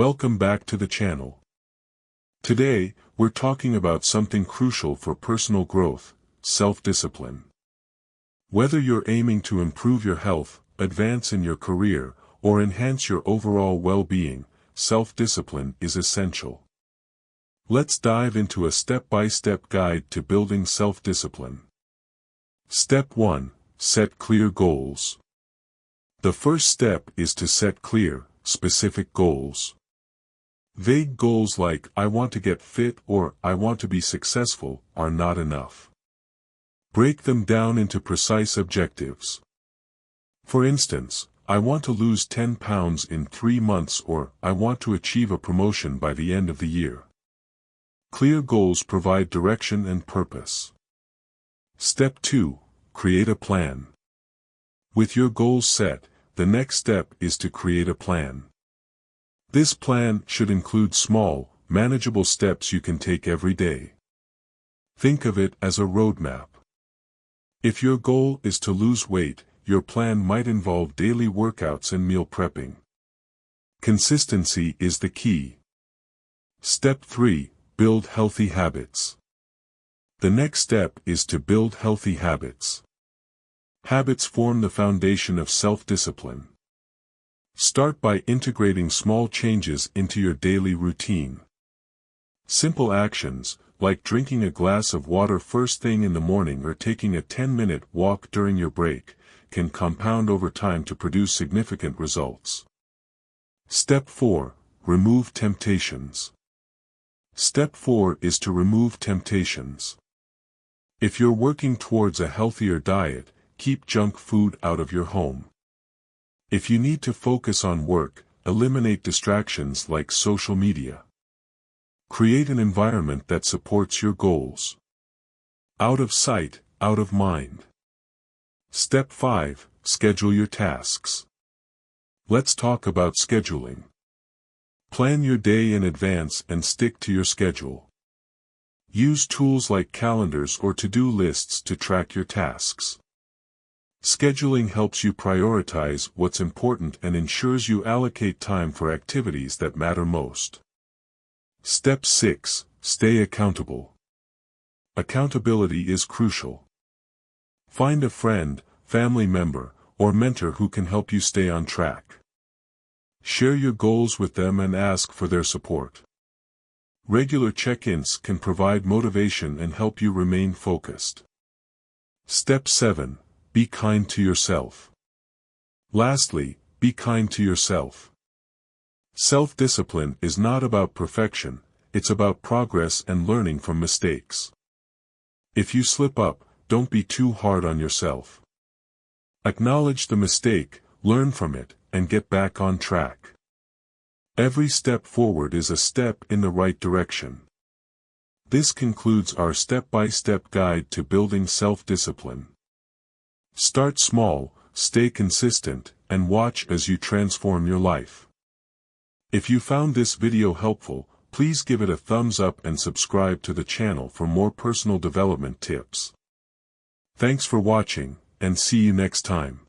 Welcome back to the channel. Today, we're talking about something crucial for personal growth, self-discipline. Whether you're aiming to improve your health, advance in your career, or enhance your overall well-being, self-discipline is essential. Let's dive into a step-by-step guide to building self-discipline. Step 1. Set clear goals. The first step is to set clear, specific goals. Vague goals like "I want to get fit" or "I want to be successful" are not enough. Break them down into precise objectives. For instance, "I want to lose 10 pounds in 3 months" or "I want to achieve a promotion by the end of the year." Clear goals provide direction and purpose. Step 2. Create a plan. With your goals set, the next step is to create a plan. This plan should include small, manageable steps you can take every day. Think of it as a roadmap. If your goal is to lose weight, your plan might involve daily workouts and meal prepping. Consistency is the key. Step 3. Build healthy habits. The next step is to build healthy habits. Habits form the foundation of self-discipline. Start by integrating small changes into your daily routine. Simple actions, like drinking a glass of water first thing in the morning or taking a 10-minute walk during your break, can compound over time to produce significant results. Step 4. Remove temptations. Step 4 is to remove temptations. If you're working towards a healthier diet, keep junk food out of your home. If you need to focus on work, eliminate distractions like social media. Create an environment that supports your goals. Out of sight, out of mind. Step 5. Schedule your tasks. Let's talk about scheduling. Plan your day in advance and stick to your schedule. Use tools like calendars or to-do lists to track your tasks. Scheduling helps you prioritize what's important and ensures you allocate time for activities that matter most. Step 6. Stay accountable. Accountability is crucial. Find a friend, family member, or mentor who can help you stay on track. Share your goals with them and ask for their support. Regular check-ins can provide motivation and help you remain focused. Step 7. Be kind to yourself. Lastly, be kind to yourself. Self-discipline is not about perfection, it's about progress and learning from mistakes. If you slip up, don't be too hard on yourself. Acknowledge the mistake, learn from it, and get back on track. Every step forward is a step in the right direction. This concludes our step-by-step guide to building self-discipline. Start small, stay consistent, and watch as you transform your life. If you found this video helpful, please give it a thumbs up and subscribe to the channel for more personal development tips. Thanks for watching, and see you next time.